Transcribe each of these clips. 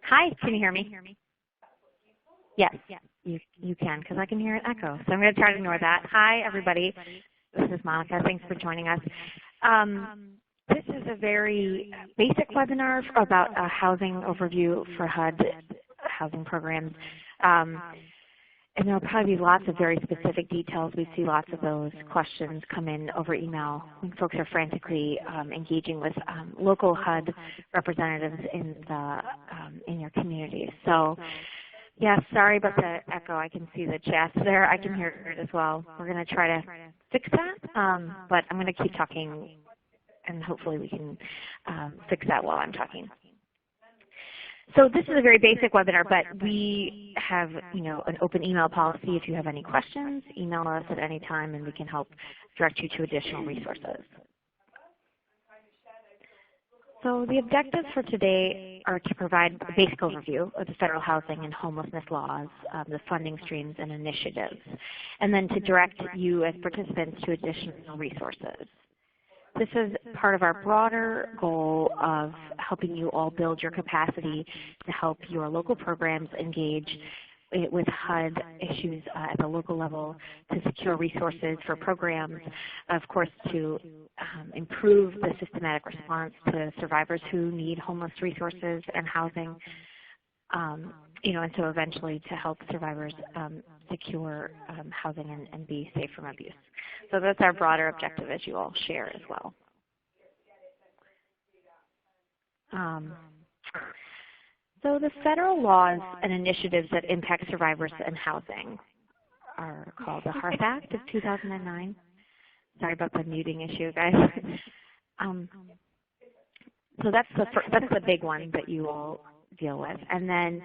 Hi, can you hear me? Yes, you can, because I can hear an echo. So I'm going to try to ignore that. Hi, everybody. This is Monica. Thanks for joining us. This is a very basic webinar about a housing overview for HUD housing programs. And there will probably be lots of very specific details. We see lots of those questions come in over email when folks are frantically engaging with local HUD representatives in your communities. So, yeah, sorry about the echo. I can see the chat there. I can hear it as well. We're going to try to fix that, but I'm going to keep talking, and hopefully we can fix that while I'm talking. So this is a very basic webinar, but we have, an open email policy. If you have any questions, email us at any time, and we can help direct you to additional resources. So the objectives for today are to provide a basic overview of the federal housing and homelessness laws, the funding streams and initiatives, and then to direct you as participants to additional resources. This is part of our broader goal of helping you all build your capacity to help your local programs engage with HUD issues at the local level, to secure resources for programs, of course to improve the systematic response to survivors who need homeless resources and housing, and so eventually to help survivors secure housing and be safe from abuse. So that's our broader objective, as you all share as well. So the federal laws and initiatives that impact survivors and housing are called the HEART Act of 2009. Sorry about the muting issue, guys. So that's the big one that you all deal with. And then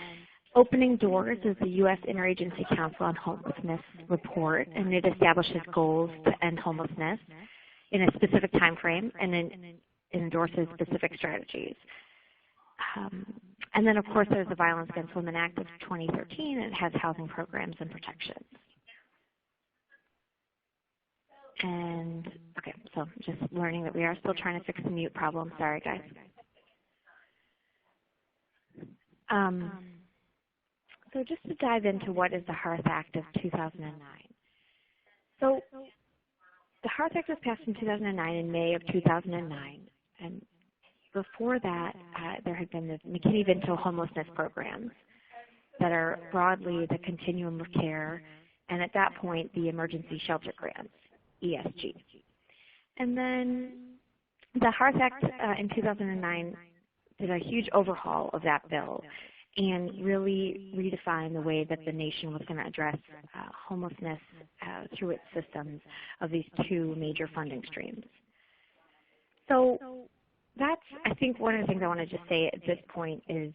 Opening Doors is the U.S. Interagency Council on Homelessness report, and it establishes goals to end homelessness in a specific time frame, and it endorses specific strategies. And then, of course, there's the Violence Against Women Act of 2013, and it has housing programs and protections. And, okay, so just learning that we are still trying to fix the mute problem. Sorry, guys. So just to dive into what is the HEART Act of 2009. So the HEART Act was passed in 2009, in May of 2009. And before that, there had been the McKinney-Vento homelessness programs that are broadly the continuum of care, and at that point, the emergency shelter grants, ESG. And then the HEART Act in 2009 did a huge overhaul of that bill and really redefine the way that the nation was going to address homelessness through its systems of these two major funding streams. So that's, I think, one of the things I want to just say at this point is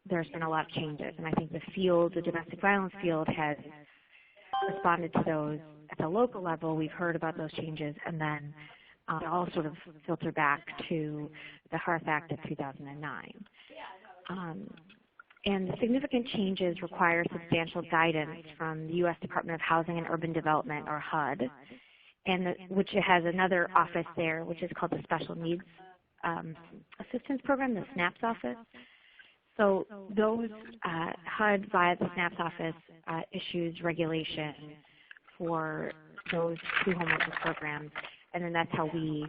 there's been a lot of changes, and I think the field, the domestic violence field, has responded to those at the local level. We've heard about those changes, and then all sort of filter back to the HEART Act of 2009. And the significant changes require substantial guidance from the U.S. Department of Housing and Urban Development, or HUD, and which has another office there, which is called the Special Needs Assistance Program, the SNAPS office. So those HUD, via the SNAPS office, issues regulation for those two homelessness programs, and then that's how we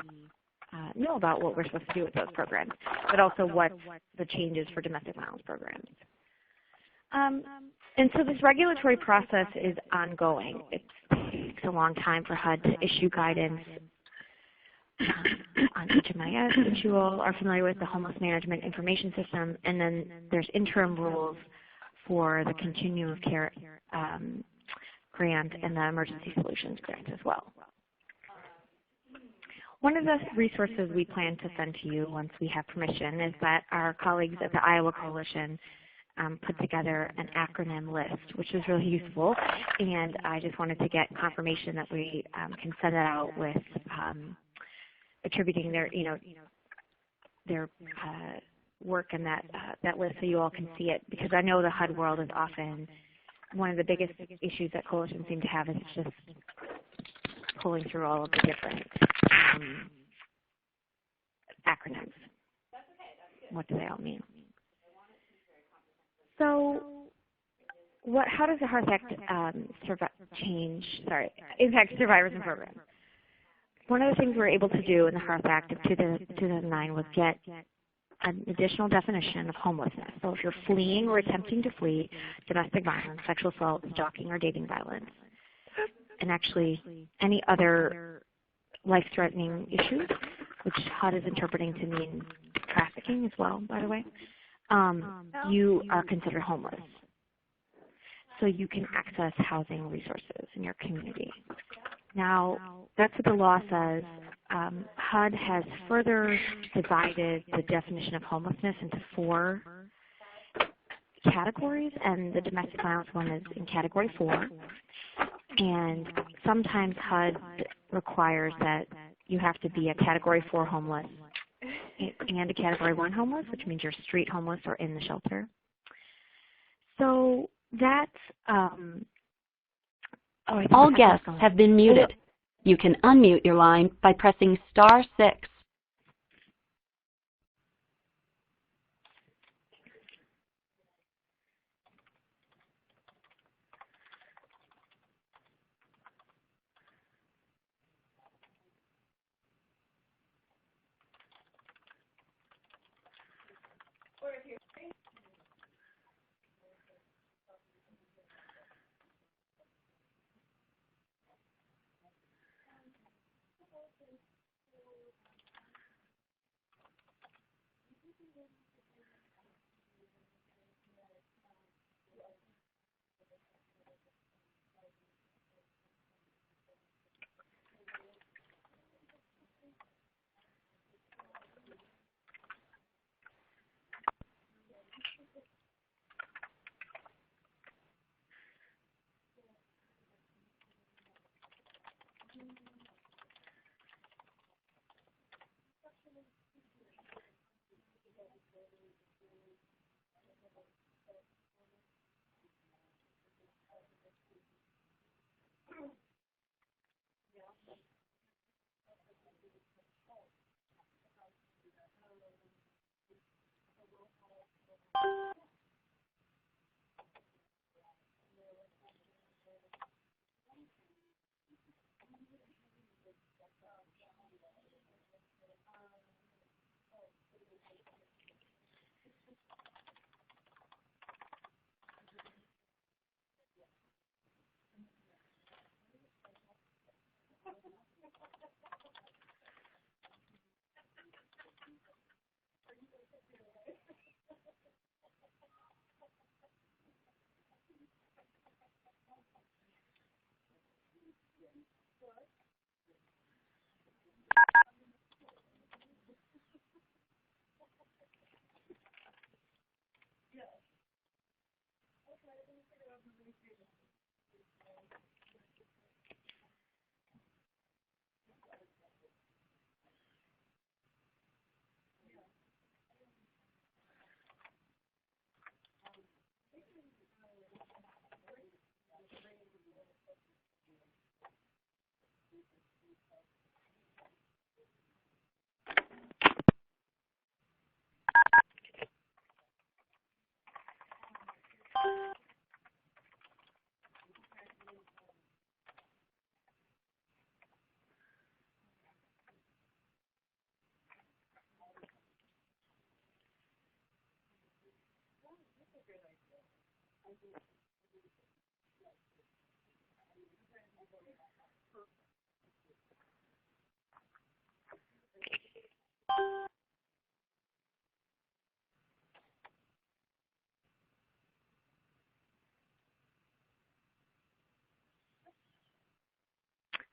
know about what we're supposed to do with those programs, but also what the changes for domestic violence programs. And so this regulatory process is ongoing. It takes a long time for HUD to issue guidance on HMIS, which you all are familiar with, the Homeless Management Information System, and then there's interim rules for the Continuum of Care grant and the Emergency Solutions grant as well. One of the resources we plan to send to you once we have permission is that our colleagues at the Iowa Coalition put together an acronym list, which is really useful, and I just wanted to get confirmation that we can send that out with attributing their work in that list so you all can see it, because I know the HUD world is often one of the biggest issues that coalitions seem to have is just pulling through all of the different acronyms. what do they all mean? So how does the Hearth Act impact survivors and programs? One of the things we were able to do in the Hearth Act of 2009 was get an additional definition of homelessness. So if you're fleeing or attempting to flee domestic violence, sexual assault, stalking, or dating violence, and actually any other life-threatening issues, which HUD is interpreting to mean trafficking as well, by the way, you are considered homeless. So you can access housing resources in your community. Now, that's what the law says. HUD has further divided the definition of homelessness into 4 categories, and the domestic violence one is in category 4. And sometimes HUD requires that you have to be a category 4 homeless and a category 1 homeless, which means you're street homeless or in the shelter. So that's all guests have been muted. You can unmute your line by pressing *6.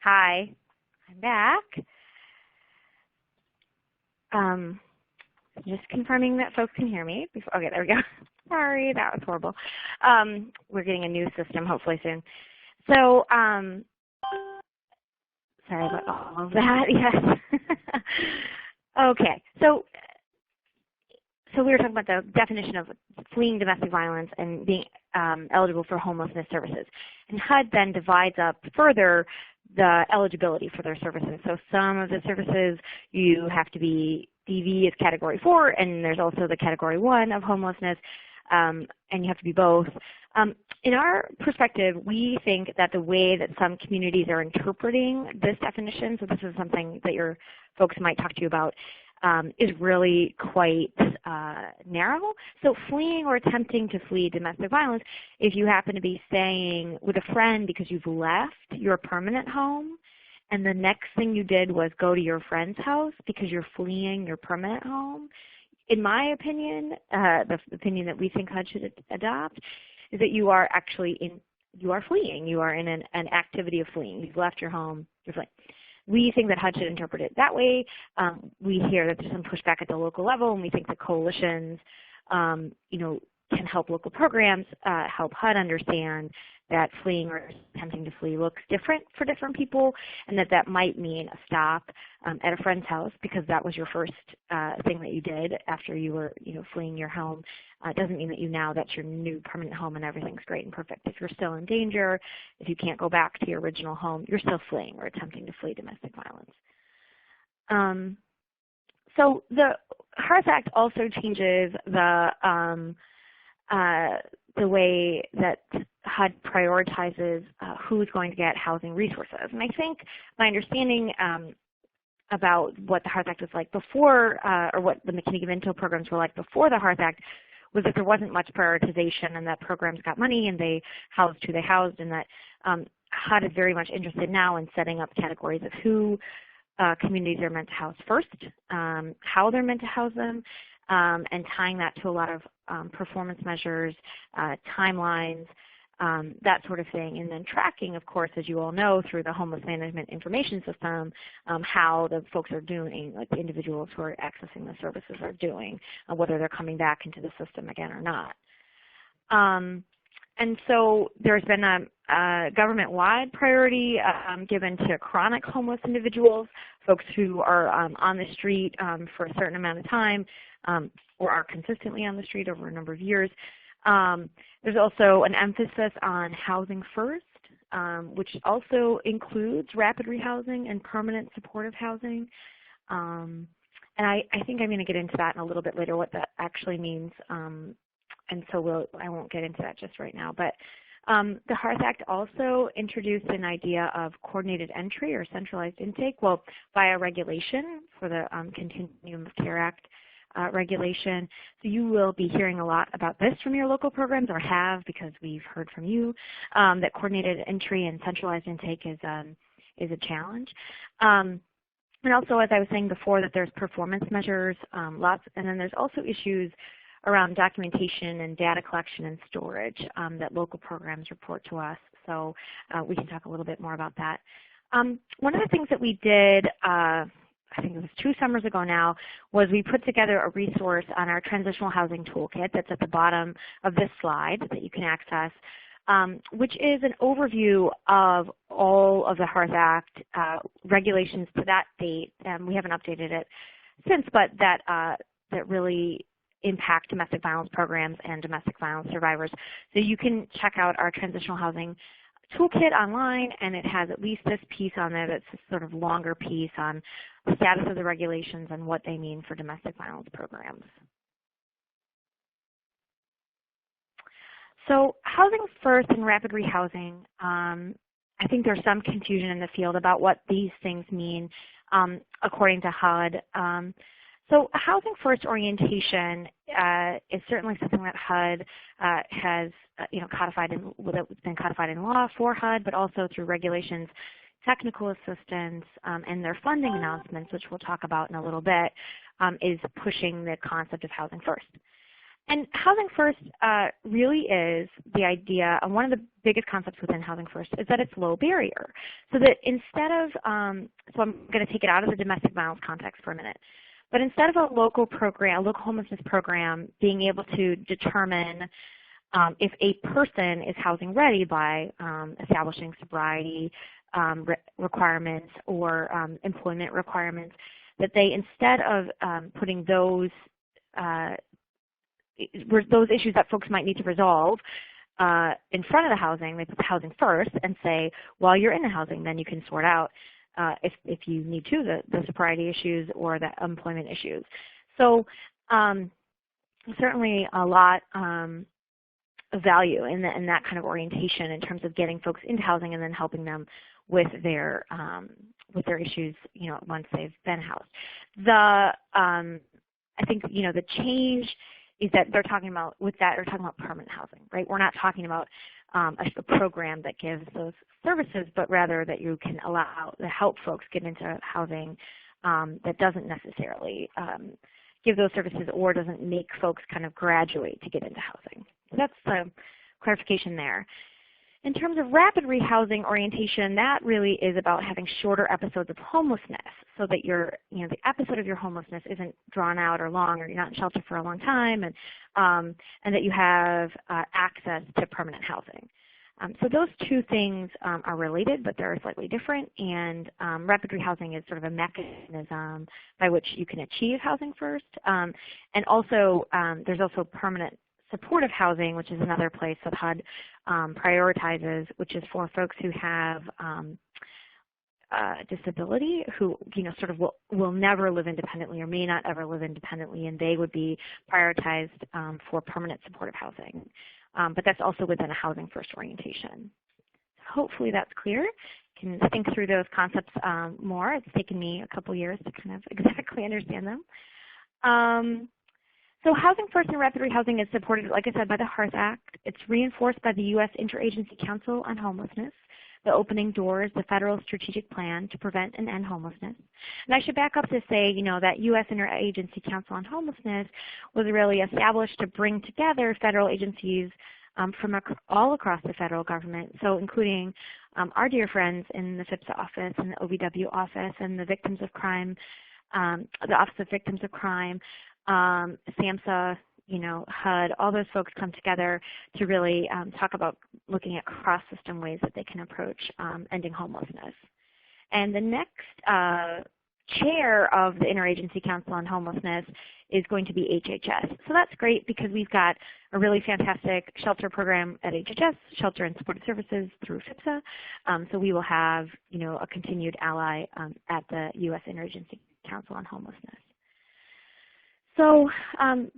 Hi, I'm back. Just confirming that folks can hear me. Okay, there we go. Sorry, that was horrible. We're getting a new system hopefully soon. So, sorry about all of that. Yes. Okay, so we were talking about the definition of fleeing domestic violence and being eligible for homelessness services. And HUD then divides up further the eligibility for their services. So some of the services you have to be DV is Category 4, and there's also the Category 1 of homelessness, and you have to be both. In our perspective, we think that the way that some communities are interpreting this definition, so this is something that your folks might talk to you about, is really quite narrow. So fleeing or attempting to flee domestic violence, if you happen to be staying with a friend because you've left your permanent home, and the next thing you did was go to your friend's house because you're fleeing your permanent home, in my opinion, the opinion that we think HUD should adopt, is that you are actually you are fleeing. You are in an activity of fleeing. You've left your home, you're fleeing. We think that HUD should interpret it that way. We hear that there's some pushback at the local level, and we think that coalitions, can help local programs help HUD understand that fleeing or attempting to flee looks different for different people, and that might mean a stop at a friend's house because that was your first thing that you did after you were, fleeing your home. It doesn't mean that that's your new permanent home and everything's great and perfect. If you're still in danger, if you can't go back to your original home, you're still fleeing or attempting to flee domestic violence. So the HEARTH Act also changes the way that HUD prioritizes who's going to get housing resources. And I think my understanding about what the HEARTH Act was like before, or what the McKinney-Vento programs were like before the HEARTH Act, was that there wasn't much prioritization and that programs got money and they housed who they housed, and that HUD is very much interested now in setting up categories of who communities are meant to house first, how they're meant to house them, and tying that to a lot of performance measures, timelines, that sort of thing, and then tracking, of course, as you all know, through the Homeless Management Information System, how the folks are doing, like the individuals who are accessing the services are doing, whether they're coming back into the system again or not. And so there's been a government-wide priority given to chronic homeless individuals, folks who are on the street for a certain amount of time, or are consistently on the street over a number of years. There's also an emphasis on housing first, which also includes rapid rehousing and permanent supportive housing. And I think I'm going to get into that in a little bit later, what that actually means. And so I won't get into that just right now. But the HEARTH Act also introduced an idea of coordinated entry or centralized intake, well, via regulation for the Continuum of Care Act regulation. So you will be hearing a lot about this from your local programs, or have, because we've heard from you, that coordinated entry and centralized intake is a challenge. And also, as I was saying before, that there's performance measures, and then there's also issues around documentation and data collection and storage that local programs report to us. So we can talk a little bit more about that. One of the things that we did, I think it was 2 summers ago now, was we put together a resource on our transitional housing toolkit that's at the bottom of this slide that you can access, which is an overview of all of the HEARTH Act regulations to that date. We haven't updated it since, but that really impact domestic violence programs and domestic violence survivors. So you can check out our transitional housing toolkit online, and it has at least this piece on there that's a sort of longer piece on the status of the regulations and what they mean for domestic violence programs. So housing first and rapid rehousing, I think there's some confusion in the field about what these things mean according to HUD. So housing first orientation is certainly something that HUD has codified in, it's been codified in law for HUD, but also through regulations, technical assistance, and their funding announcements, which we'll talk about in a little bit, is pushing the concept of housing first. And housing first really is the idea, and one of the biggest concepts within housing first is that it's low barrier. So that instead of, so I'm going to take it out of the domestic violence context for a minute, but instead of a local program, a local homelessness program being able to determine if a person is housing ready by establishing sobriety requirements or employment requirements, that they, instead of putting those issues that folks might need to resolve in front of the housing, they put the housing first and say, while you're in the housing, then you can sort out if you need to, the sobriety issues or the employment issues. So certainly a lot of value in that kind of orientation in terms of getting folks into housing and then helping them with their issues, once they've been housed. I think the change is that they're talking about permanent housing, right? We're not talking about a program that gives those services, but rather that you can help folks get into housing that doesn't necessarily give those services or doesn't make folks kind of graduate to get into housing. So that's the clarification there. In terms of rapid rehousing orientation, that really is about having shorter episodes of homelessness so that the episode of your homelessness isn't drawn out or long, or you're not in shelter for a long time, and that you have access to permanent housing. So those two things are related, but they're slightly different, and rapid rehousing is sort of a mechanism by which you can achieve housing first. And also, there's also permanent supportive housing, which is another place that HUD prioritizes, which is for folks who have disability, who sort of will never live independently or may not ever live independently, and they would be prioritized for permanent supportive housing. But that's also within a housing first orientation. Hopefully that's clear. You can think through those concepts more. It's taken me a couple years to kind of exactly understand them. So Housing First and Rapid Rehousing is supported, like I said, by the HEARTH Act. It's reinforced by the U.S. Interagency Council on Homelessness, the Opening Doors, the federal strategic plan to prevent and end homelessness. And I should back up to say, that U.S. Interagency Council on Homelessness was really established to bring together federal agencies from all across the federal government, so including our dear friends in the FIPSA office and the OVW office and the Victims of Crime, the Office of Victims of Crime, SAMHSA, HUD, all those folks come together to really talk about looking at cross-system ways that they can approach ending homelessness. And the next chair of the Interagency Council on Homelessness is going to be HHS. So that's great because we've got a really fantastic shelter program at HHS, Shelter and Supportive Services through FIPSA. So we will have, a continued ally at the U.S. Interagency Council on Homelessness. So,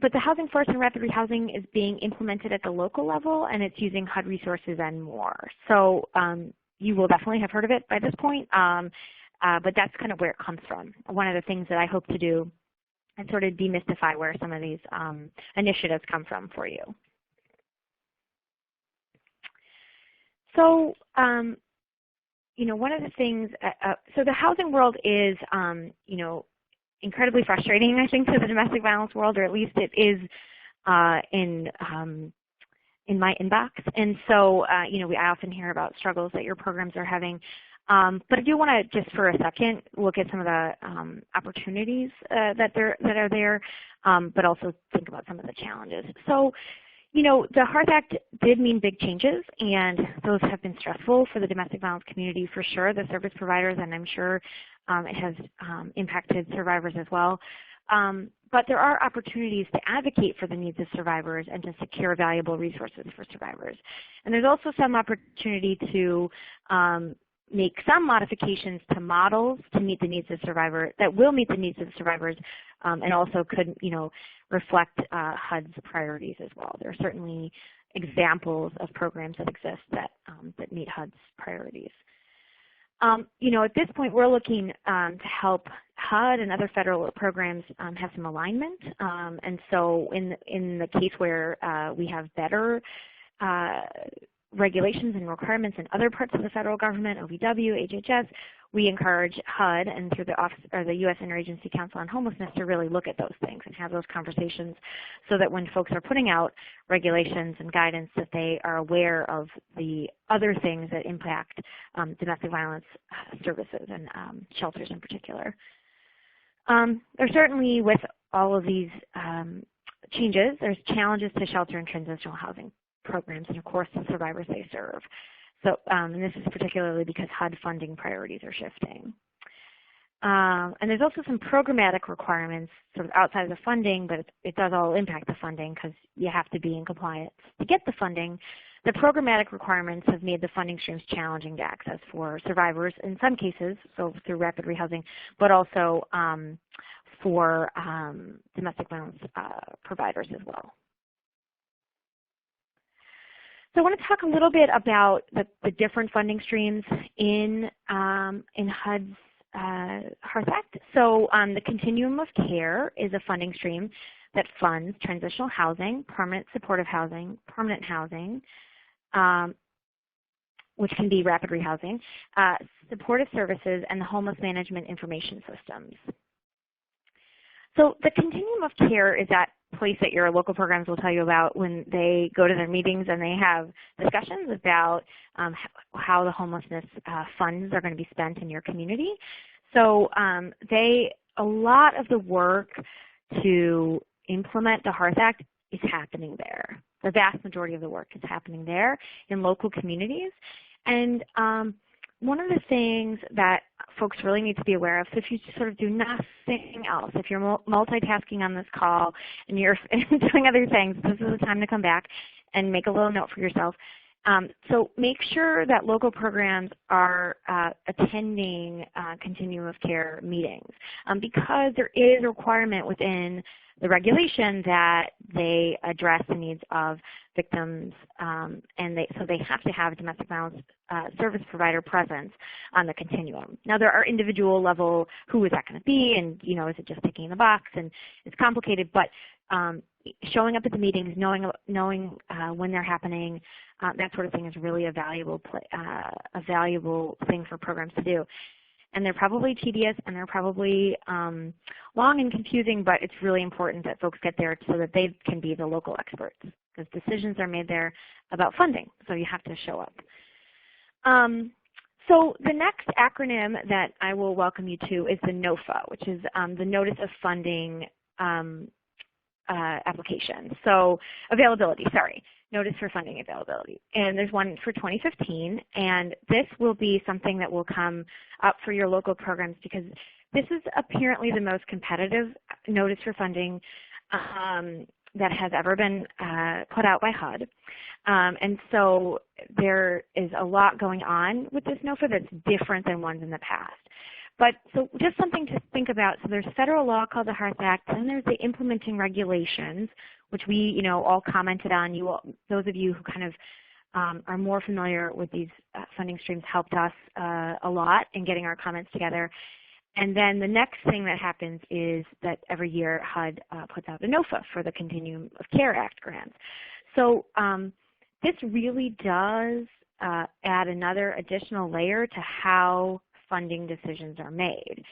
but the Housing First and Rapid Rehousing is being implemented at the local level, and it's using HUD resources and more. So you will definitely have heard of it by this point, but that's kind of where it comes from. One of the things that I hope to do is sort of demystify where some of these initiatives come from for you. So, one of the things, so the housing world is, incredibly frustrating, I think, to the domestic violence world, or at least it is in my inbox. And so, I often hear about struggles that your programs are having. But I do want to just for a second look at some of the opportunities that are there, but also think about some of the challenges. So, the HEARTH Act did mean big changes, and those have been stressful for the domestic violence community for sure, the service providers, and I'm sure it has impacted survivors as well. But there are opportunities to advocate for the needs of survivors and to secure valuable resources for survivors. And there's also some opportunity to make some modifications to models to meet the needs of survivors, that will meet the needs of survivors, and also could, reflect HUD's priorities as well. There are certainly examples of programs that exist that meet HUD's priorities. At this point, we're looking to help HUD and other federal programs have some alignment. And so in the case where we have better regulations and requirements in other parts of the federal government, OVW, HHS, we encourage HUD and through the office or the U.S. Interagency Council on Homelessness to really look at those things and have those conversations so that when folks are putting out regulations and guidance that they are aware of the other things that impact domestic violence services and shelters in particular. There's certainly, with all of these changes, there's challenges to shelter and transitional housing programs and, of course, the survivors they serve. So, and this is particularly because HUD funding priorities are shifting. And there's also some programmatic requirements sort of outside of the funding, but it does all impact the funding because you have to be in compliance to get the funding. The programmatic requirements have made the funding streams challenging to access for survivors in some cases, so through rapid rehousing, but also for domestic violence providers as well. So I want to talk a little bit about the different funding streams in HUD's HEARTH Act. So the continuum of care is a funding stream that funds transitional housing, permanent supportive housing, permanent housing, which can be rapid rehousing, supportive services, and the homeless management information systems. So the continuum of care is that place that your local programs will tell you about when they go to their meetings and they have discussions about how the homelessness funds are going to be spent in your community. So a lot of the work to implement the HEARTH Act is happening there. The vast majority of the work is happening there in local communities. And one of the things that folks really need to be aware of, so if you sort of do nothing else, if you're multitasking on this call and you're doing other things, this is the time to come back and make a little note for yourself. So make sure that local programs are attending continuum of care meetings because there is a requirement within the regulation that they address the needs of victims, and so they have to have a domestic violence service provider presence on the continuum. Now there are individual level, who is that going to be, and is it just ticking the box, and it's complicated, but showing up at the meetings, knowing when they're happening, that sort of thing is really a valuable thing for programs to do. And they're probably tedious and they're probably long and confusing, but it's really important that folks get there so that they can be the local experts because decisions are made there about funding, so you have to show up. So the next acronym that I will welcome you to is the NOFA, which is the Notice of Funding application. So availability, sorry. Notice for funding availability. And there's one for 2015, and this will be something that will come up for your local programs because this is apparently the most competitive notice for funding that has ever been put out by HUD. And so there is a lot going on with this NOFA that's different than ones in the past. But so just something to think about. So there's federal law called the HEARTH Act, and there's the implementing regulations, which we, all commented on. Those of you who kind of are more familiar with these funding streams helped us a lot in getting our comments together. And then the next thing that happens is that every year HUD puts out a NOFA for the Continuum of Care Act grants. So this really does add another additional layer to how funding decisions are made.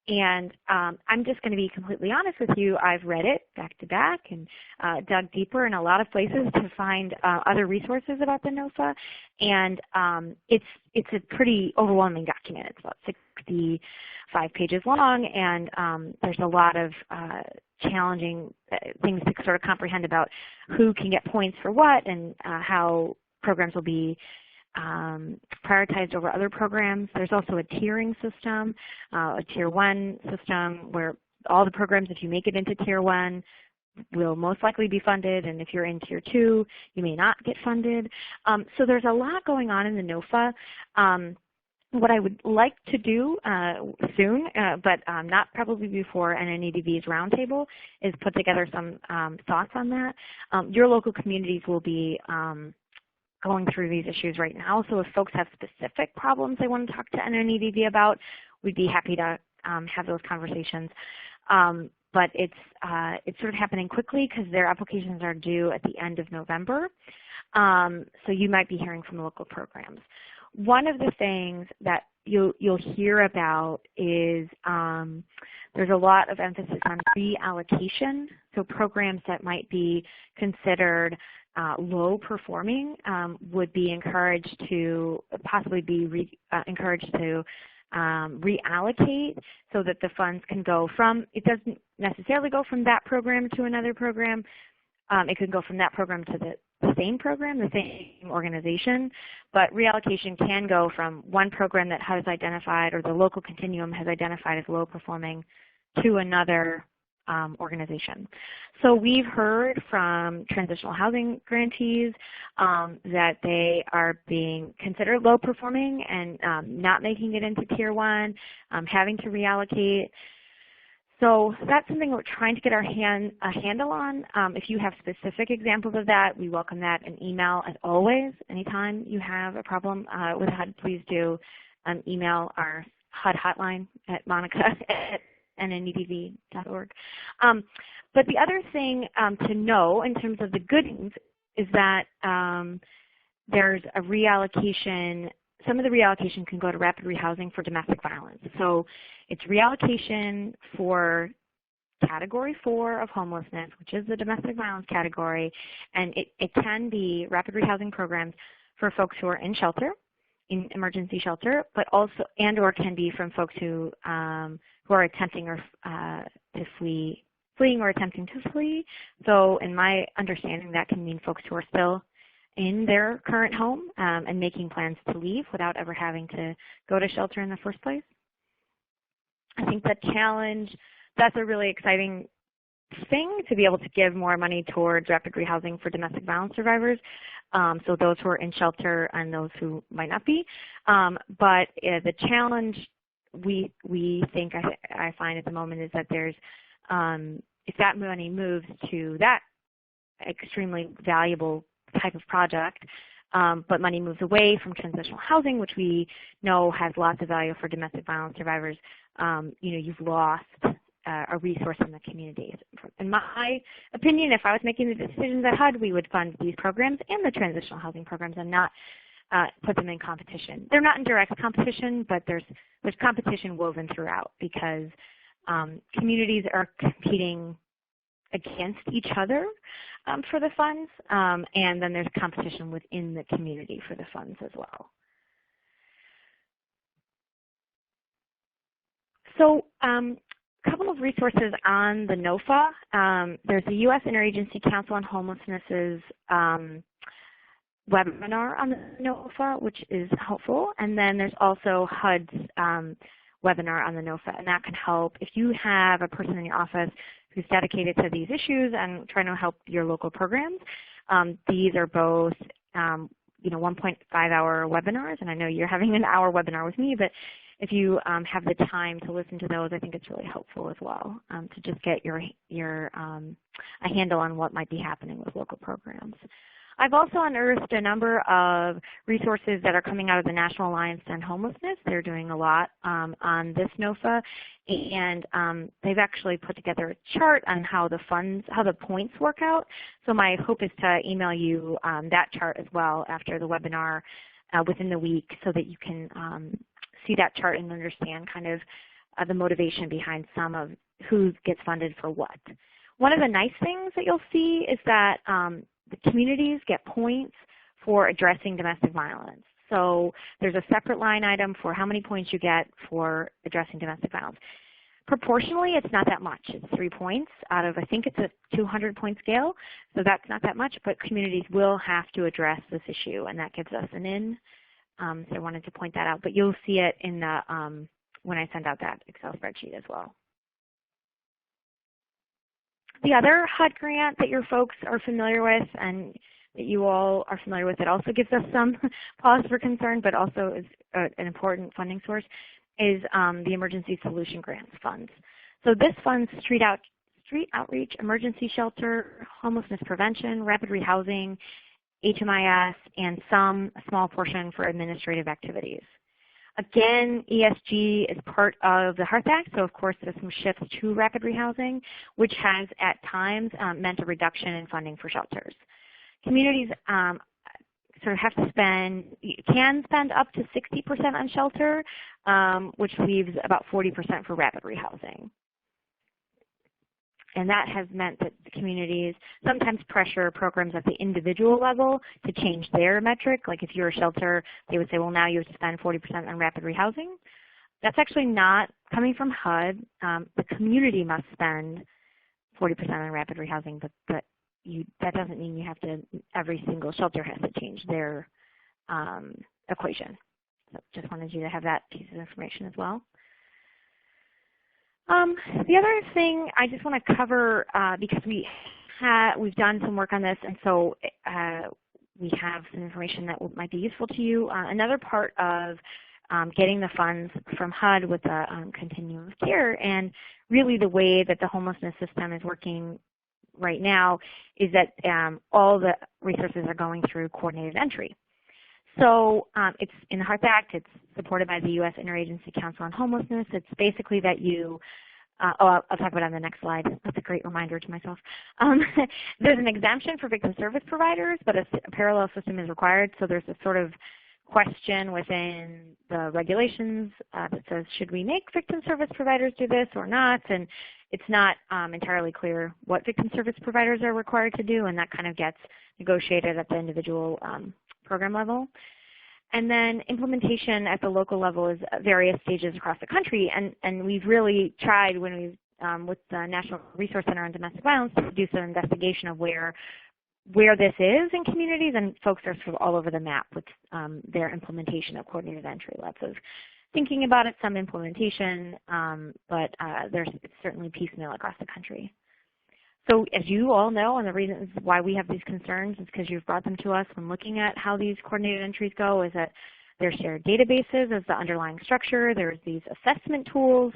And I'm just going to be completely honest with you. I've read it back to back and dug deeper in a lot of places to find other resources about the NOFA. And it's a pretty overwhelming document. It's about 65 pages long, and there's a lot of challenging things to sort of comprehend about who can get points for what and how programs will be prioritized over other programs. There's also a tiering system, a Tier 1 system where all the programs, if you make it into Tier 1, will most likely be funded, and if you're in Tier 2, you may not get funded. So there's a lot going on in the NOFA. What I would like to do soon, but not probably before NNEDV's roundtable, is put together some thoughts on that. Your local communities will be going through these issues right now, so if folks have specific problems they want to talk to NNEDV about, we'd be happy to have those conversations. But it's sort of happening quickly because their applications are due at the end of November, so you might be hearing from local programs. One of the things that you'll hear about is there's a lot of emphasis on reallocation, so programs that might be considered low performing would be encouraged to possibly be encouraged to reallocate so that the funds can go from, it doesn't necessarily go from that program to another program. It could go from that program to the same program, the same organization, but reallocation can go from one program that has identified or the local continuum has identified as low performing to another organization. So we've heard from transitional housing grantees that they are being considered low performing and not making it into Tier 1, having to reallocate. So that's something we're trying to get a handle on. If you have specific examples of that, we welcome that in email as always. Anytime you have a problem with HUD, please do email our HUD hotline at monica@nnedv.org. But the other thing to know in terms of the good news is that there's a reallocation. Some of the reallocation can go to rapid rehousing for domestic violence. So it's reallocation for Category 4 of homelessness, which is the domestic violence category, and it can be rapid rehousing programs for folks who are in shelter, in emergency shelter, but also or can be from folks who are attempting to fleeing or attempting to flee. So in my understanding, that can mean folks who are still in their current home and making plans to leave without ever having to go to shelter in the first place. I think the challenge, that's a really exciting thing to be able to give more money towards rapid rehousing for domestic violence survivors, so those who are in shelter and those who might not be. But the challenge we think I find at the moment is that there's, if that money moves to that extremely valuable type of project, but money moves away from transitional housing, which we know has lots of value for domestic violence survivors, you've lost a resource in the communities. In my opinion, if I was making the decisions at HUD, we would fund these programs and the transitional housing programs and not put them in competition. They're not in direct competition, but there's competition woven throughout because communities are competing against each other for the funds, and then there's competition within the community for the funds as well. So a couple of resources on the NOFA. There's the U.S. Interagency Council on Homelessness's webinar on the NOFA, which is helpful, and then there's also HUD's webinar on the NOFA, and that can help if you have a person in your office who's dedicated to these issues and trying to help your local programs. These are both 1.5-hour webinars, and I know you're having an hour webinar with me, but if you have the time to listen to those, I think it's really helpful as well to just get a handle on what might be happening with local programs. I've also unearthed a number of resources that are coming out of the National Alliance to End Homelessness. They're doing a lot on this NOFA, and they've actually put together a chart on how the points work out. So my hope is to email you that chart as well after the webinar within the week so that you can see that chart and understand kind of the motivation behind some of who gets funded for what. One of the nice things that you'll see is that the communities get points for addressing domestic violence. So there's a separate line item for how many points you get for addressing domestic violence. Proportionally, it's not that much. It's 3 points out of, I think it's a 200-point scale, so that's not that much, but communities will have to address this issue, and that gives us an in. So I wanted to point that out, but you'll see it in the when I send out that Excel spreadsheet as well. The other HUD grant that your folks are familiar with and that you all are familiar with, it also gives us some pause for concern, but also is an important funding source, is the Emergency Solution Grants funds. So this funds street outreach, emergency shelter, homelessness prevention, rapid rehousing, HMIS, and a small portion for administrative activities. Again, ESG is part of the HEARTH Act, so of course there's some shifts to rapid rehousing, which has at times meant a reduction in funding for shelters. Communities sort of have to can spend up to 60% on shelter, which leaves about 40% for rapid rehousing. And that has meant that the communities sometimes pressure programs at the individual level to change their metric. Like if you're a shelter, they would say, well, now you have to spend 40% on rapid rehousing. That's actually not coming from HUD. The community must spend 40% on rapid rehousing, but that doesn't mean you have to, every single shelter has to change their equation. So just wanted you to have that piece of information as well. The other thing I just want to cover, because we've done some work on this, and so we have some information that might be useful to you. Another part of getting the funds from HUD with the continuum of care, and really the way that the homelessness system is working right now is that all the resources are going through coordinated entry. So it's in the HEART Act. It's supported by the U.S. Interagency Council on Homelessness. It's basically that you I'll talk about it on the next slide. That's a great reminder to myself. There's an exemption for victim service providers, but a parallel system is required. So there's a sort of question within the regulations that says, should we make victim service providers do this or not? And it's not entirely clear what victim service providers are required to do, and that kind of gets negotiated at the individual program level. And then implementation at the local level is at various stages across the country, and we've really tried when we've with the National Resource Center on Domestic Violence to do some investigation of where this is in communities, and folks are sort of all over the map with their implementation of coordinated entry. Lots of thinking about it, some implementation, but it's certainly piecemeal across the country. So as you all know, and the reasons why we have these concerns is because you've brought them to us when looking at how these coordinated entries go, is that there's shared databases as the underlying structure. There's these assessment tools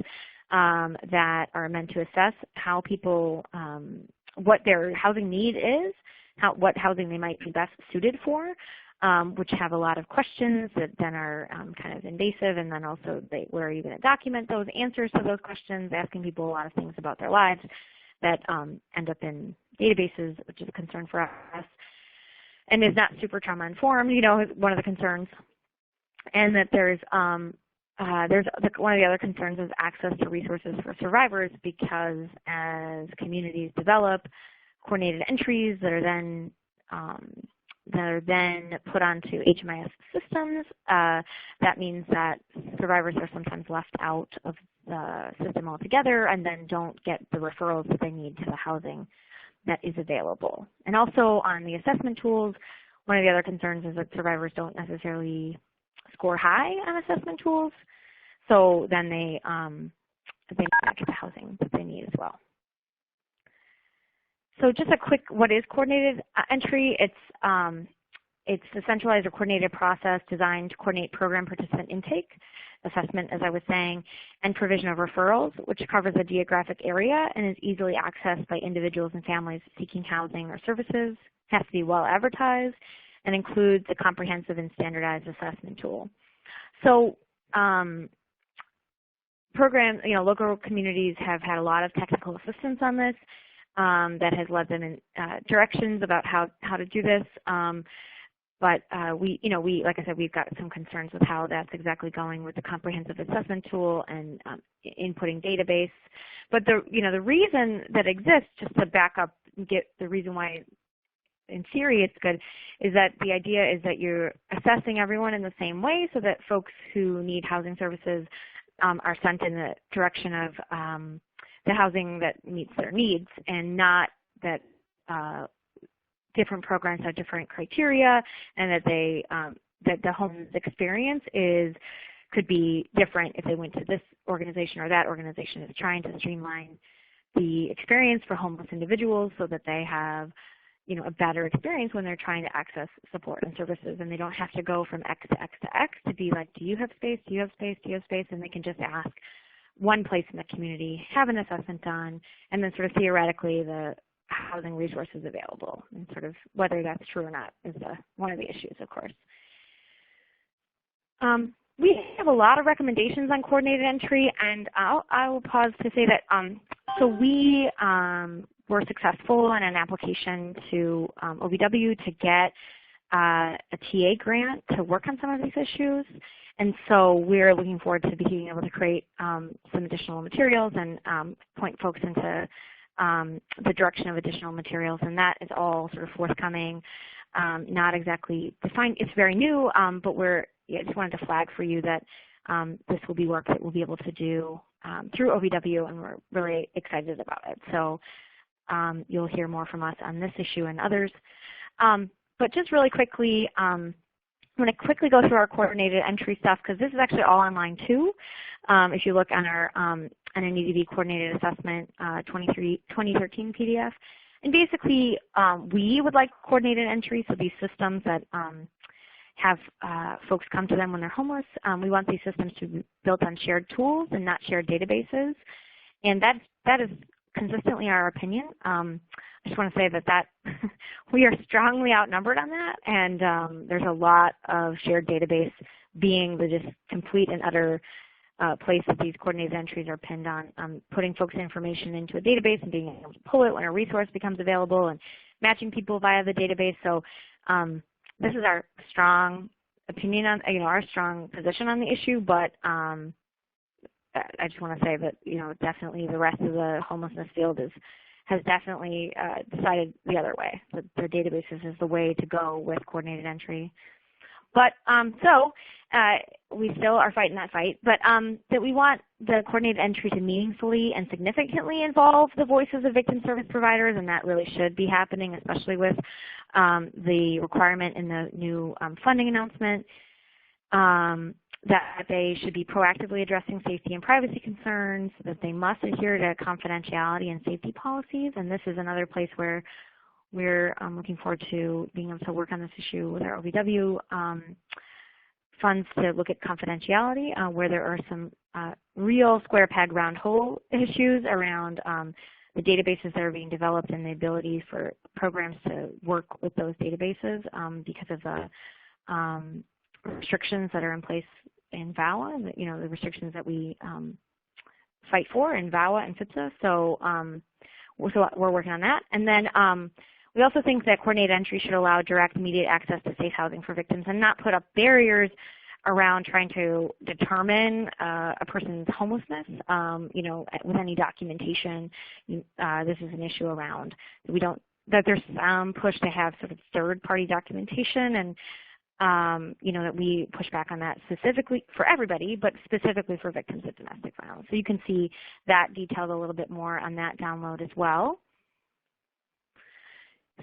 that are meant to assess how people, what their housing need is, what housing they might be best suited for, which have a lot of questions that then are kind of invasive, and then also where are you going to document those answers to those questions, asking people a lot of things about their lives that end up in databases, which is a concern for us, and is not super trauma informed, one of the concerns. And that there's one of the other concerns is access to resources for survivors, because as communities develop coordinated entries that are then put onto HMIS systems, that means that survivors are sometimes left out of the system altogether and then don't get the referrals that they need to the housing that is available. And also on the assessment tools, one of the other concerns is that survivors don't necessarily score high on assessment tools, so then they may not get the housing that they need as well. So just a quick, what is coordinated entry? It's a centralized or coordinated process designed to coordinate program participant intake, assessment, as I was saying, and provision of referrals, which covers a geographic area and is easily accessed by individuals and families seeking housing or services, has to be well advertised, and includes a comprehensive and standardized assessment tool. So local communities have had a lot of technical assistance on this that has led them in directions about how to do this. But like I said, we've got some concerns with how that's exactly going with the comprehensive assessment tool and inputting database. But the reason that exists, just to back up and get the reason why in theory it's good, is that the idea is that you're assessing everyone in the same way, so that folks who need housing services are sent in the direction of the housing that meets their needs, and not that different programs have different criteria, and that that the homeless experience could be different if they went to this organization or that organization. Is trying to streamline the experience for homeless individuals so that they have a better experience when they're trying to access support and services, and they don't have to go from X to X to X to be like, do you have space, do you have space, do you have space, and they can just ask one place in the community, have an assessment done, and then sort of theoretically the housing resources available, and sort of whether that's true or not is one of the issues, of course. We have a lot of recommendations on coordinated entry, and I will pause to say that so we were successful in an application to OVW to get a TA grant to work on some of these issues. And so we're looking forward to being able to create some additional materials and point folks into the direction of additional materials, and that is all sort of forthcoming. Not exactly defined. It's very new, but I just wanted to flag for you that this will be work that we'll be able to do through OVW, and we're really excited about it. So you'll hear more from us on this issue and others. But just really quickly, I'm going to quickly go through our coordinated entry stuff because this is actually all online too. If you look on our NEDB coordinated assessment 2013 PDF. And basically, we would like coordinated entry, so these systems that have folks come to them when they're homeless. We want these systems to be built on shared tools and not shared databases. And that is consistently our opinion. I just want to say that we are strongly outnumbered on that, and there's a lot of shared database being the just complete and utter place that these coordinated entries are pinned on, putting folks' information into a database and being able to pull it when a resource becomes available and matching people via the database. So this is our strong opinion on, our strong position on the issue, but I just want to say that, definitely the rest of the homelessness field has definitely decided the other way, that the databases is the way to go with coordinated entry. But we still are fighting that fight, but that we want the coordinated entry to meaningfully and significantly involve the voices of victim service providers, and that really should be happening, especially with the requirement in the new funding announcement that they should be proactively addressing safety and privacy concerns, that they must adhere to confidentiality and safety policies, and this is another place where we're looking forward to being able to work on this issue with our OVW funds to look at confidentiality, where there are some real square peg round hole issues around the databases that are being developed and the ability for programs to work with those databases because of the restrictions that are in place in VAWA, the restrictions that we fight for in VAWA and FIPSA. So we're working on that. And then we also think that coordinated entry should allow direct, immediate access to safe housing for victims and not put up barriers around trying to determine a person's homelessness, with any documentation. This is an issue around that there's some push to have sort of third-party documentation, and that we push back on that specifically for everybody, but specifically for victims of domestic violence. So you can see that detailed a little bit more on that download as well.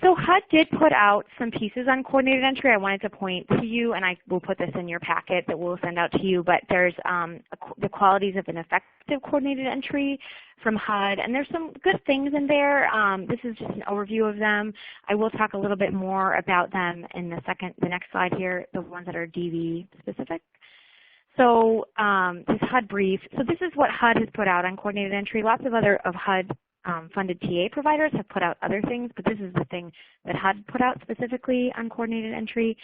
So HUD did put out some pieces on coordinated entry. I wanted to point to you, and I will put this in your packet that we'll send out to you, but there's the qualities of an effective coordinated entry from HUD, and there's some good things in there. This is just an overview of them. I will talk a little bit more about them in the next slide here, the ones that are DV specific. So this HUD brief. So this is what HUD has put out on coordinated entry. Lots of other HUD funded TA providers have put out other things, but this is the thing that HUD put out specifically on coordinated entry.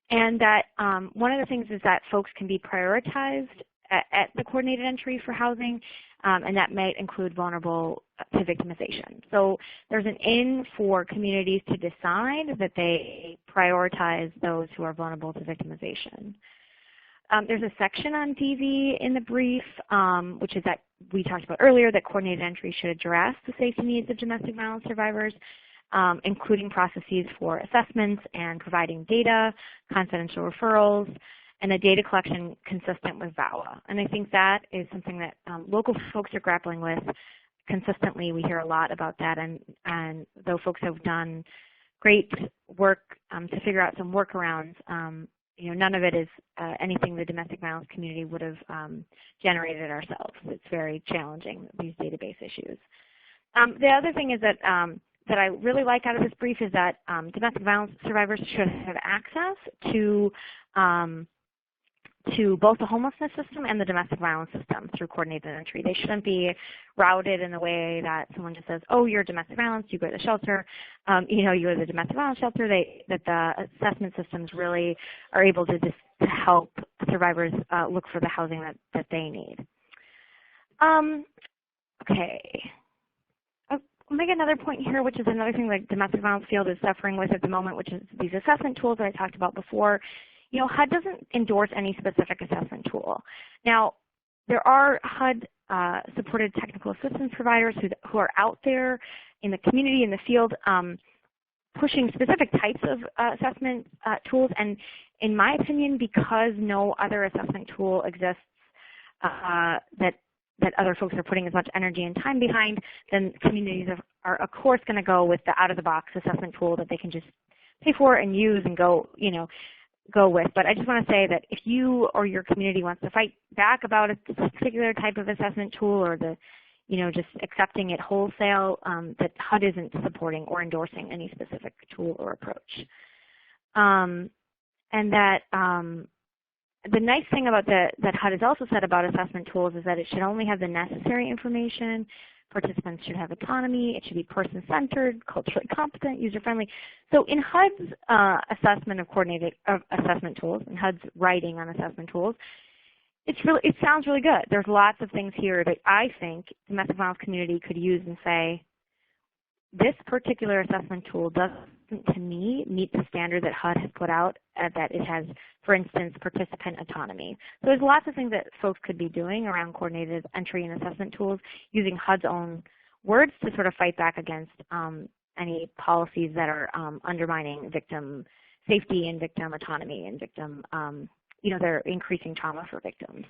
And that one of the things is that folks can be prioritized at the coordinated entry for housing, and that might include vulnerable to victimization. So there's an in for communities to decide that they prioritize those who are vulnerable to victimization. There's a section on DV in the brief, which is that we talked about earlier, that coordinated entry should address the safety needs of domestic violence survivors, including processes for assessments and providing data, confidential referrals, and a data collection consistent with VAWA. And I think that is something that local folks are grappling with consistently. We hear a lot about that, and though folks have done great work to figure out some workarounds, none of it is anything the domestic violence community would have generated ourselves. It's very challenging, these database issues. The other thing is that that I really like out of this brief is that domestic violence survivors should have access to both the homelessness system and the domestic violence system through coordinated entry. They shouldn't be routed in the way that someone just says, oh, you're domestic violence, you go to the shelter, you're the domestic violence shelter, that the assessment systems really are able to help survivors look for the housing that they need. Okay. I'll make another point here, which is another thing that domestic violence field is suffering with at the moment, which is these assessment tools that I talked about before. HUD doesn't endorse any specific assessment tool. Now, there are HUD-supported technical assistance providers who are out there in the community, in the field, pushing specific types of assessment tools. And in my opinion, because no other assessment tool exists that other folks are putting as much energy and time behind, then communities are of course going to go with the out-of-the-box assessment tool that they can just pay for and use and go, go with. But I just want to say that if you or your community wants to fight back about a particular type of assessment tool or the, just accepting it wholesale, that HUD isn't supporting or endorsing any specific tool or approach. And that the nice thing about that HUD has also said about assessment tools is that it should only have the necessary information. Participants should have autonomy. It should be person-centered, culturally competent, user-friendly. So in HUD's assessment of coordinated assessment tools, and HUD's writing on assessment tools, it sounds really good. There's lots of things here that I think the domestic violence community could use and say, this particular assessment tool doesn't, to me, meet the standard that HUD has put out, that it has, for instance, participant autonomy. So there's lots of things that folks could be doing around coordinated entry and assessment tools using HUD's own words to sort of fight back against any policies that are undermining victim safety and victim autonomy and victim, they're increasing trauma for victims.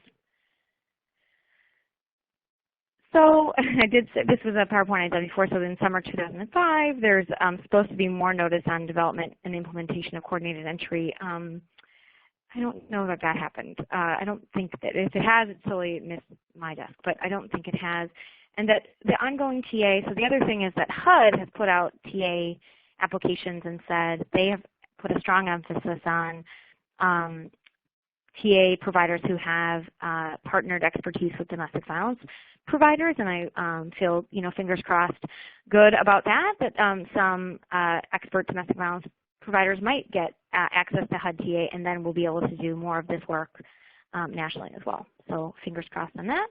So I did say, this was a PowerPoint I'd done before, so in summer 2005, there's supposed to be more notice on development and implementation of coordinated entry. I don't know that that happened. I don't think that, if it has, it totally missed my desk, but I don't think it has. And that the ongoing TA, so the other thing is that HUD has put out TA applications and said they have put a strong emphasis on TA providers who have partnered expertise with domestic violence providers, and I feel, fingers crossed, good about that, that some expert domestic violence providers might get access to HUD TA, and then we'll be able to do more of this work nationally as well. So fingers crossed on that.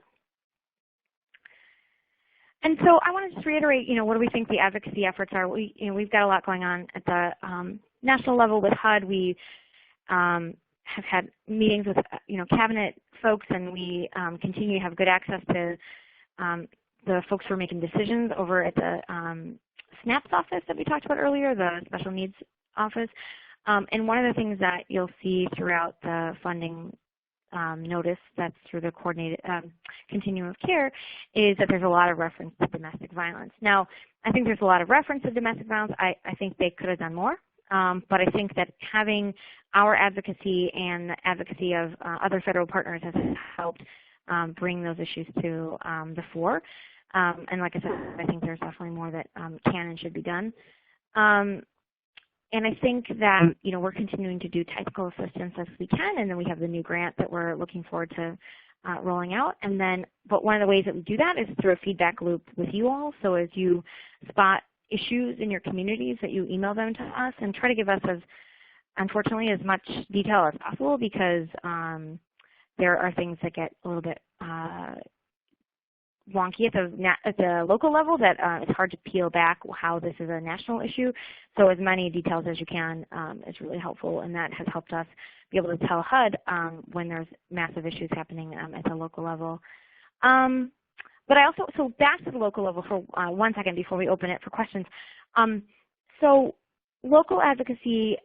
And so I want to just reiterate, what do we think the advocacy efforts are? We've got a lot going on at the national level with HUD. We have had meetings with cabinet folks, and we continue to have good access to the folks who are making decisions over at the SNAPS office that we talked about earlier, the Special Needs Office. And one of the things that you'll see throughout the funding notice that's through the coordinated continuum of care is that there's a lot of reference to domestic violence. Now, I think there's a lot of reference to domestic violence. I think they could have done more. But I think that having our advocacy and the advocacy of other federal partners has helped bring those issues to the fore. And like I said, I think there's definitely more that can and should be done. And I think that we're continuing to do technical assistance as we can, and then we have the new grant that we're looking forward to rolling out. And then, but one of the ways that we do that is through a feedback loop with you all. So as you spot issues in your communities, that you email them to us and try to give us, unfortunately, as much detail as possible, because there are things that get a little bit wonky at the local level that it's hard to peel back how this is a national issue. So as many details as you can is really helpful, and that has helped us be able to tell HUD when there's massive issues happening at the local level. But I also, so back to the local level for 1 second before we open it for questions. So local advocacy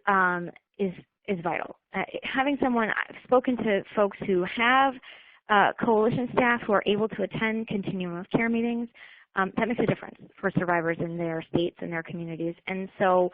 is vital. Having someone, I've spoken to folks who have coalition staff who are able to attend continuum of care meetings. That makes a difference for survivors in their states and their communities. And so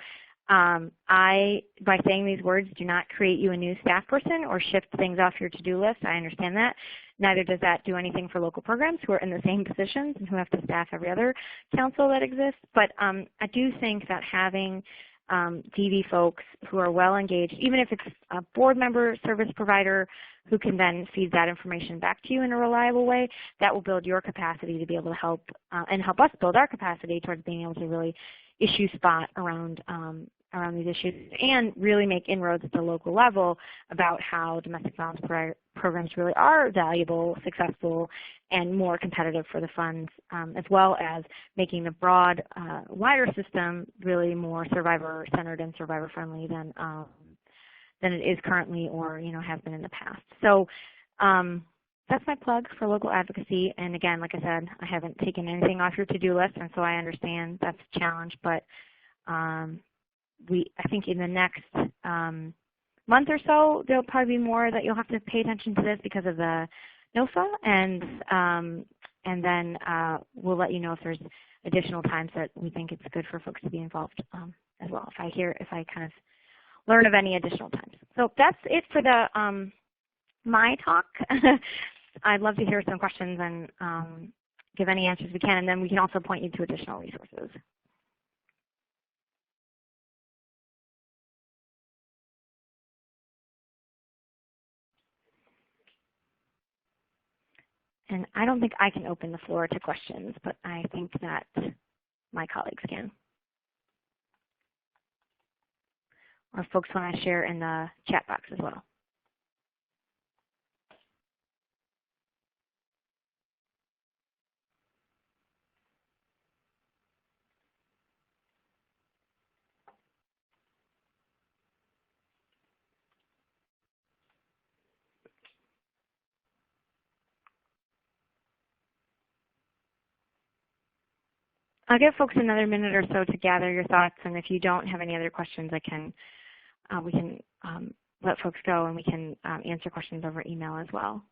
by saying these words, do not create you a new staff person or shift things off your to-do list. I understand that. Neither does that do anything for local programs who are in the same positions and who have to staff every other council that exists. But I do think that having DV folks who are well engaged, even if it's a board member, service provider, who can then feed that information back to you in a reliable way, that will build your capacity to be able to help and help us build our capacity towards being able to really issue spot around these issues and really make inroads at the local level about how domestic violence programs really are valuable, successful, and more competitive for the funds, as well as making the broad, wider system really more survivor-centered and survivor-friendly than it is currently or has been in the past. So that's my plug for local advocacy. And again, like I said, I haven't taken anything off your to-do list, and so I understand that's a challenge. But I think in the next month or so, there'll probably be more that you'll have to pay attention to this because of the NOFA, and then we'll let you know if there's additional times that we think it's good for folks to be involved as well. If I kind of learn of any additional times. So that's it for the my talk. I'd love to hear some questions and give any answers we can, and then we can also point you to additional resources. And I don't think I can open the floor to questions, but I think that my colleagues can. Or if folks want to share in the chat box as well. I'll give folks another minute or so to gather your thoughts, and if you don't have any other questions, we can let folks go, and we can answer questions over email as well.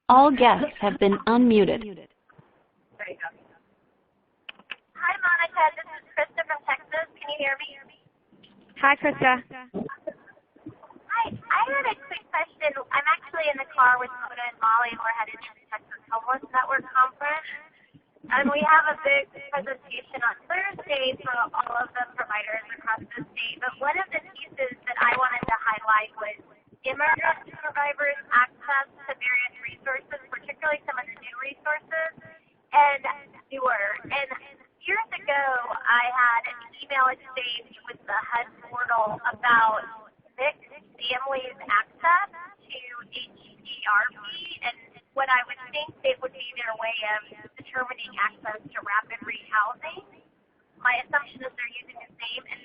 All guests have been unmuted. There you go. Hi, Monica. This is Krista from Texas. Can you hear me? Hi, Krista. Hi. I had a quick question. I'm actually in the car with Mona and Molly, and we're headed to the Texas Homeless Network Conference. And we have a big presentation on Thursday for all of the providers across the state. But one of the pieces that I wanted to highlight was immigrant survivors' access to various resources, particularly some of the new resources, and newer. And years ago, I had an email exchange with the HUD portal about mixed families' access to HERP, and what I would think it would be their way of determining access to rapid rehousing. My assumption is they're using the same, and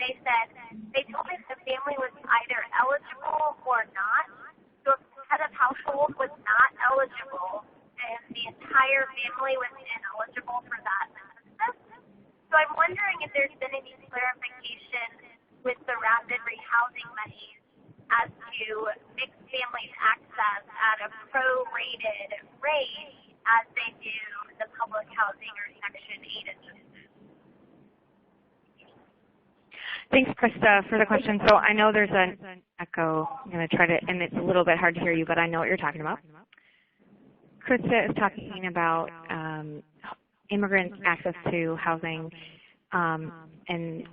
they told me the family was either eligible or not. So if the head of household was not eligible, then the entire family was ineligible for that assistance. So I'm wondering if there's been any clarification with the rapid rehousing monies as to mixed families access at a prorated rate as they do the public housing or Section 8 assistance. Thanks, Krista, for the question. So I know there's an echo. I'm going to try to, and it's a little bit hard to hear you, but I know what you're talking about. Krista is talking about immigrant access to housing, and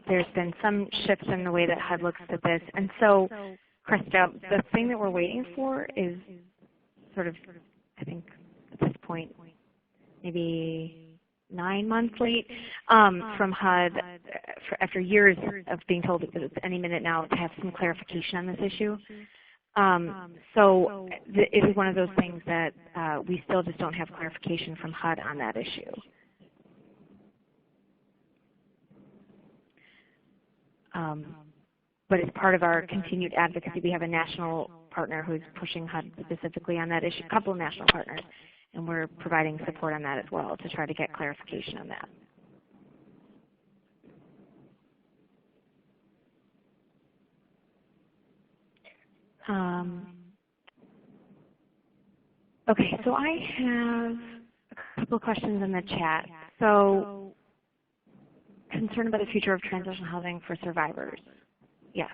there's been some shifts in the way that HUD looks at this. And so, Krista, the thing that we're waiting for is sort of, I think at this point, maybe 9 months late from HUD after years of being told that it's any minute now to have some clarification on this issue. So it is one of those things that we still just don't have clarification from HUD on that issue. But as part of our continued advocacy, we have a national partner who's pushing HUD specifically on that issue, a couple of national partners, and we're providing support on that as well to try to get clarification on that. Okay, so I have a couple of questions in the chat. So, concern about the future of transitional housing for survivors. Yeah.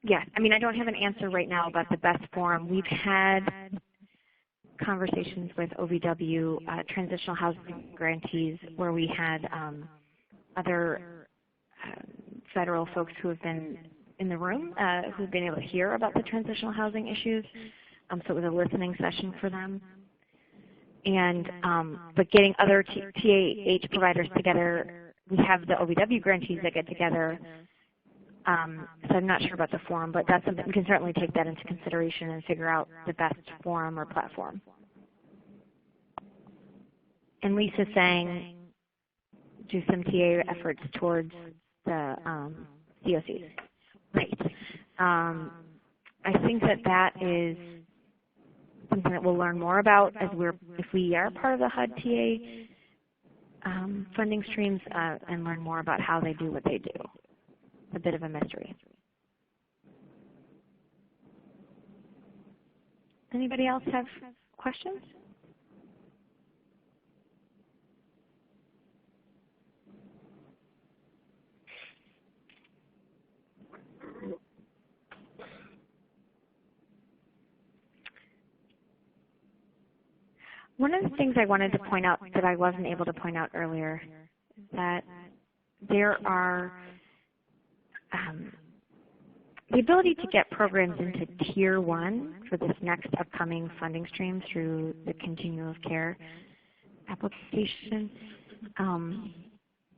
Yes, I mean, I don't have an answer right now about the best forum. We've had conversations with OVW, transitional housing grantees, where we had other federal folks who have been in the room, who've been able to hear about the transitional housing issues. So it was a listening session for them. And but getting other TAH providers together, we have the OVW grantees that get together. So I'm not sure about the forum, but that's something we can certainly take that into consideration and figure out the best forum or platform. And Lisa's saying do some TA efforts towards the COCs. Right. I think that is something that we'll learn more about as if we are part of the HUD TA funding streams and learn more about how they do what they do. It's a bit of a mystery. Anybody else have questions? One of the things I wanted to point out that I wasn't able to point out earlier is that there are the ability to get programs into Tier 1 for this next upcoming funding stream through the Continuum of Care application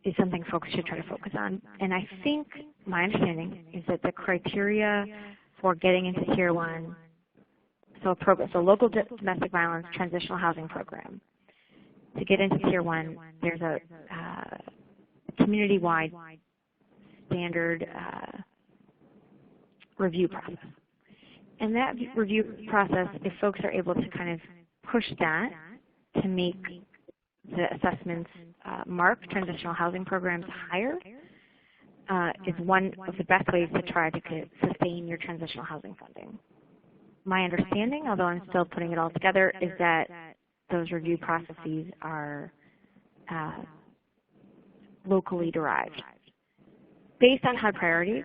is something folks should try to focus on. And I think my understanding is that the criteria for getting into Tier 1, so local domestic violence transitional housing program, to get into Tier 1, there's a community-wide standard review process. And that review process, if folks are able to kind of push that to make the assessments mark transitional housing programs higher, is one of the best ways to try to sustain your transitional housing funding. My understanding, although I'm still putting it all together, is that those review processes are locally derived based on high priorities,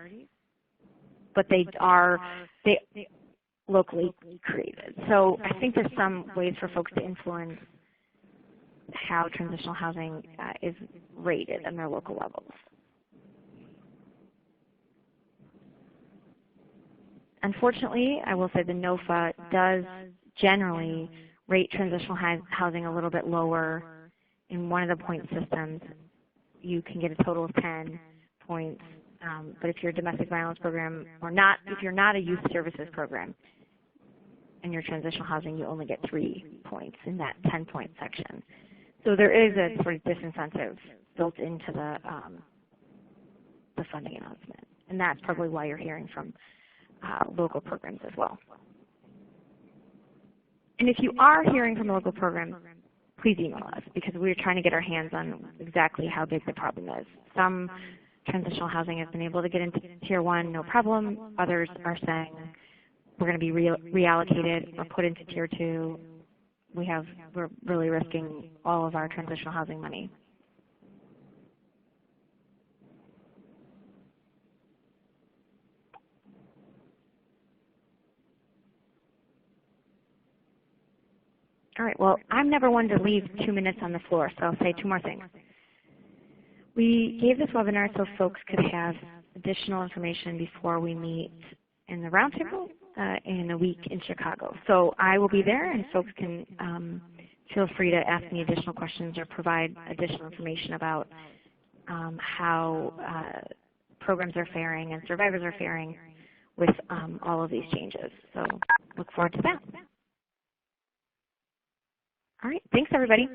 but they are locally created. So I think there's some ways for folks to influence how transitional housing is rated on their local levels. Unfortunately, I will say the NOFA does generally rate transitional housing a little bit lower. In one of the point systems, you can get a total of 10 points. But if you're a domestic violence program or not, if you're not a youth services program and you're transitional housing, you only get 3 points in that 10-point section. So there is a sort of disincentive built into the funding announcement, and that's probably why you're hearing from local programs as well. And if you are hearing from a local program, please email us because we're trying to get our hands on exactly how big the problem is. Some transitional housing has been able to get into Tier 1, no problem. Others are saying we're going to be reallocated or put into Tier 2. We're really risking all of our transitional housing money. All right, well, I'm never one to leave 2 minutes on the floor, so I'll say 2 more things. We gave this webinar so folks could have additional information before we meet in the roundtable in a week in Chicago. So I will be there, and folks can feel free to ask me additional questions or provide additional information about how programs are faring and survivors are faring with all of these changes. So look forward to that. All right, thanks everybody.